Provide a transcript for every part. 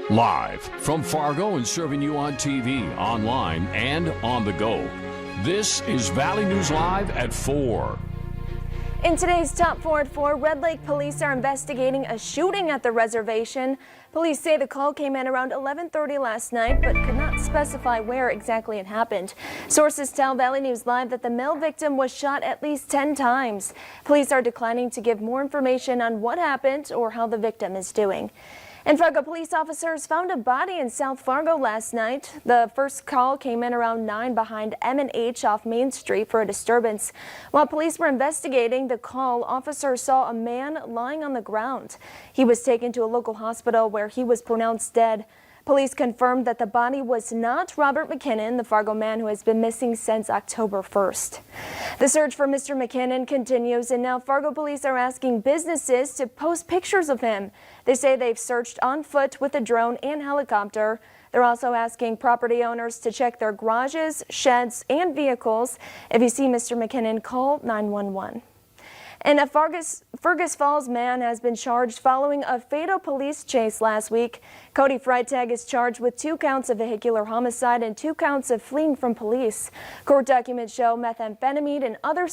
Live from Fargo and serving you on TV, online, and on the go. This is Valley News Live at 4. In today's Top 4 at 4, Red Lake police are investigating a shooting at the reservation. Police say the call came in around 11:30 last night, but could not specify where exactly it happened. Sources tell Valley News Live that the male victim was shot at least 10 times. Police are declining to give more information on what happened or how the victim is doing. And Fargo police officers found a body in South Fargo last night. The first call came in around 9 behind M&H off Main Street for a disturbance. While police were investigating the call, officers saw a man lying on the ground. He was taken to a local hospital where he was pronounced dead. Police confirmed that the body was not Robert McKinnon, the Fargo man who has been missing since October 1st. The search for Mr. McKinnon continues, and now Fargo police are asking businesses to post pictures of him. They say they've searched on foot with a drone and helicopter. They're also asking property owners to check their garages, sheds, and vehicles. If you see Mr. McKinnon, call 911. And a Fergus Falls man has been charged following a fatal police chase last week. Cody Freitag is charged with 2 counts of vehicular homicide and 2 counts of fleeing from police. Court documents show methamphetamine and other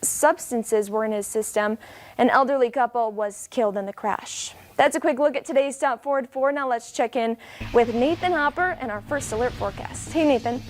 substances were in his system. An elderly couple was killed in the crash. That's a quick look at today's Top 4 at 4. Now let's check in with Nathan Hopper and our first alert forecast. Hey, Nathan.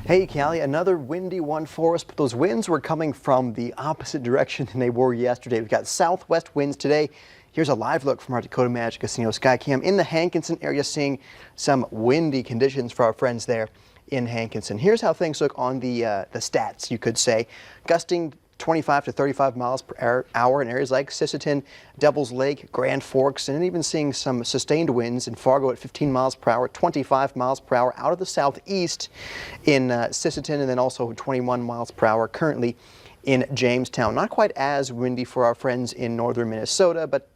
Hey, Callie, another windy one for us, but those winds were coming from the opposite direction than they were yesterday. We've got southwest winds today. Here's a live look from our Dakota Magic Casino Skycam in the Hankinson area, seeing some windy conditions for our friends there in Hankinson. Here's how things look on the stats, you could say. Gusting 25 to 35 miles per hour in areas like Sisseton, Devil's Lake, Grand Forks, and even seeing some sustained winds in Fargo at 15 miles per hour, 25 miles per hour out of the southeast in Sisseton, and then also 21 miles per hour currently in Jamestown. Not quite as windy for our friends in northern Minnesota, but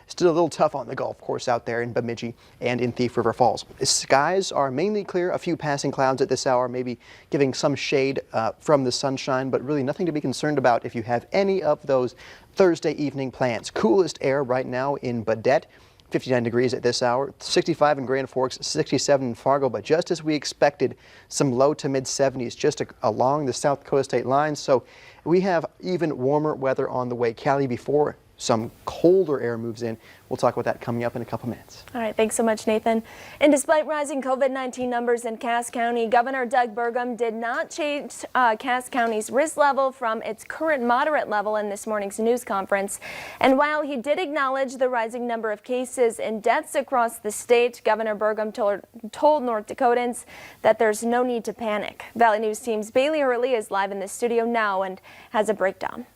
still a little tough on the golf course out there in Bemidji and in Thief River Falls. The skies are mainly clear, a few passing clouds at this hour, maybe giving some shade from the sunshine, but really nothing to be concerned about if you have any of those Thursday evening plans. Coolest air right now in Baudette, 59 degrees at this hour, 65 in Grand Forks, 67 in Fargo, but just as we expected, some low to mid 70s just along the South Dakota state line. So we have even warmer weather on the way. Callie, before some colder air moves in. We'll talk about that coming up in a couple minutes. All right, thanks so much, Nathan. And despite rising COVID-19 numbers in Cass County, Governor Doug Burgum did not change Cass County's risk level from its current moderate level in this morning's news conference. And while he did acknowledge the rising number of cases and deaths across the state, Governor Burgum told North Dakotans that there's no need to panic. Valley News Team's Bailey Hurley is live in the studio now and has a breakdown.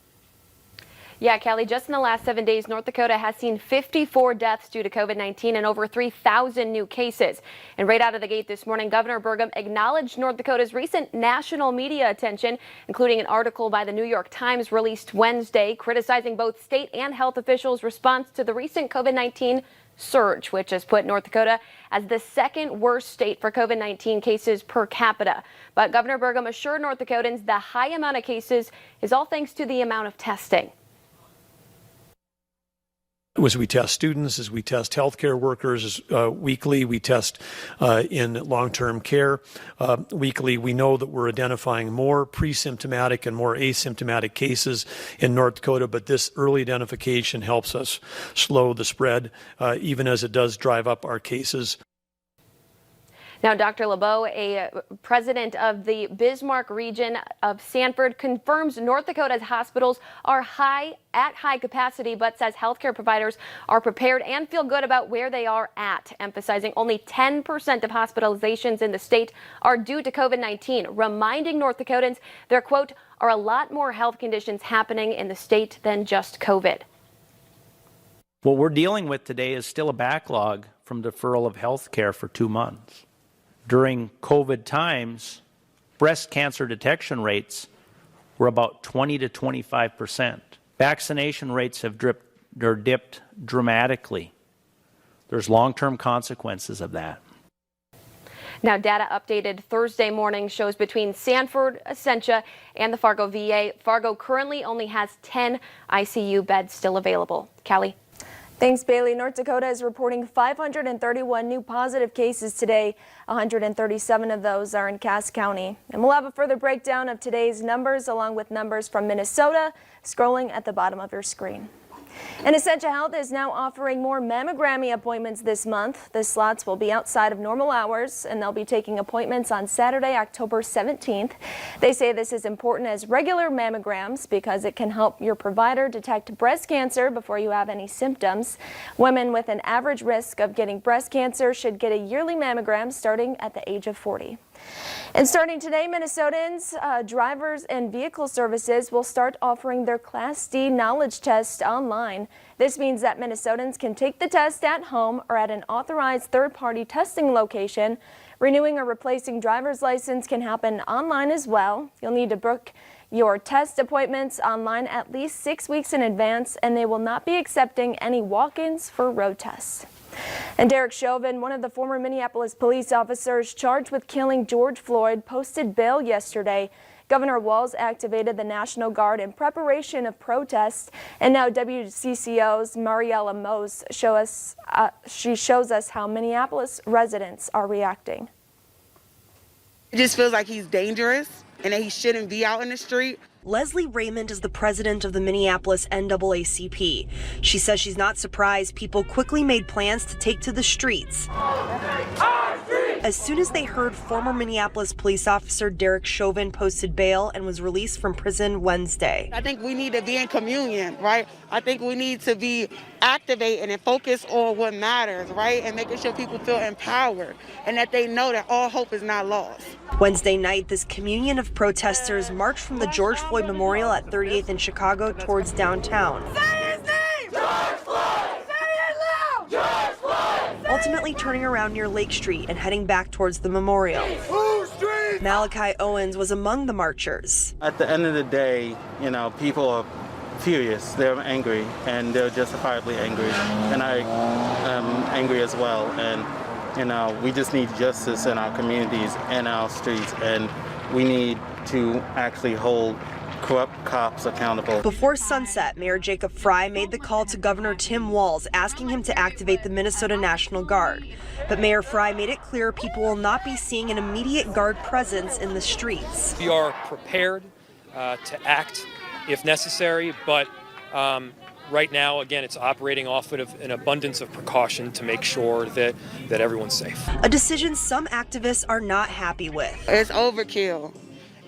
Yeah, Kelly, just in the last 7 days, North Dakota has seen 54 deaths due to COVID-19 and over 3,000 new cases. And right out of the gate this morning, Governor Burgum acknowledged North Dakota's recent national media attention, including an article by the New York Times released Wednesday, criticizing both state and health officials' response to the recent COVID-19 surge, which has put North Dakota as the second worst state for COVID-19 cases per capita. But Governor Burgum assured North Dakotans the high amount of cases is all thanks to the amount of testing. As we test students, as we test healthcare workers weekly, we test in long-term care weekly. We know that we're identifying more pre-symptomatic and more asymptomatic cases in North Dakota, but this early identification helps us slow the spread, even as it does drive up our cases. Now, Dr. LeBeau, a president of the Bismarck region of Sanford, confirms North Dakota's hospitals are at high capacity, but says healthcare providers are prepared and feel good about where they are at, emphasizing only 10% of hospitalizations in the state are due to COVID-19, reminding North Dakotans there, quote, are a lot more health conditions happening in the state than just COVID. What we're dealing with today is still a backlog from deferral of health care for 2 months. During COVID times, breast cancer detection rates were about 20 to 25%. Vaccination rates have dipped dramatically. There's long-term consequences of that. Now, data updated Thursday morning shows between Sanford, Essentia, and the Fargo VA, Fargo currently only has 10 ICU beds still available. Callie? Thanks, Bailey. North Dakota is reporting 531 new positive cases today. 137 of those are in Cass County. And we'll have a further breakdown of today's numbers along with numbers from Minnesota scrolling at the bottom of your screen. And Essentia Health is now offering more mammogrammy appointments this month. The slots will be outside of normal hours, and they'll be taking appointments on Saturday, October 17th. They say this is important as regular mammograms because it can help your provider detect breast cancer before you have any symptoms. Women with an average risk of getting breast cancer should get a yearly mammogram starting at the age of 40. And starting today, Minnesotans, drivers and vehicle services will start offering their Class D knowledge test online. This means that Minnesotans can take the test at home or at an authorized third-party testing location. Renewing or replacing driver's license can happen online as well. You'll need to book your test appointments online at least 6 weeks in advance, and they will not be accepting any walk-ins for road tests. And Derek Chauvin, one of the former Minneapolis police officers charged with killing George Floyd, posted bail yesterday. Governor Walz activated the National Guard in preparation of protests, and now WCCO's Mariella Mose shows us how Minneapolis residents are reacting. It just feels like he's dangerous and that he shouldn't be out in the street. Leslie Raymond is the president of the Minneapolis NAACP. She says she's not surprised people quickly made plans to take to the streets as soon as they heard former Minneapolis police officer Derek Chauvin posted bail and was released from prison Wednesday. I think we need to be in communion, right? I think we need to be activating and focus on what matters, right? And making sure people feel empowered and that they know that all hope is not lost. Wednesday night, this communion of protesters marched from the George Floyd Memorial at 38th in Chicago towards downtown. Say his name! George Floyd! Say it loud! George Floyd! Ultimately turning around near Lake Street and heading back towards the memorial. Malachi Owens was among the marchers. At the end of the day, you know, people are furious, they're angry, and they're justifiably angry. And I am angry as well. And, you know, we just need justice in our communities and our streets, and we need to actually hold corrupt cops accountable. Before sunset, Mayor Jacob Frey made the call to Governor Tim Walz, asking him to activate the Minnesota National Guard. But Mayor Frey made it clear people will not be seeing an immediate Guard presence in the streets. We are prepared to act if necessary, but right now, again, it's operating off of an abundance of precaution to make sure that everyone's safe. A decision some activists are not happy with. It's overkill.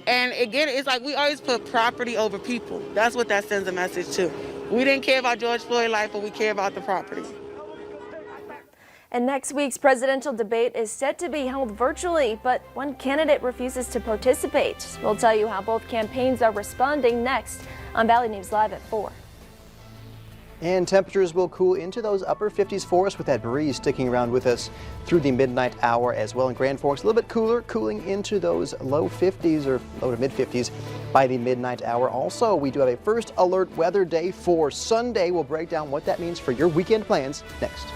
And again, it's like we always put property over people. That's what that sends a message to. We didn't care about George Floyd's life, but we care about the property. And next week's presidential debate is set to be held virtually, but one candidate refuses to participate. We'll tell you how both campaigns are responding next on Valley News Live at 4. And temperatures will cool into those upper 50s for us with that breeze sticking around with us through the midnight hour as well. In Grand Forks, a little bit cooler, cooling into those low 50s or low to mid 50s by the midnight hour. Also, we do have a first alert weather day for Sunday. We'll break down what that means for your weekend plans next.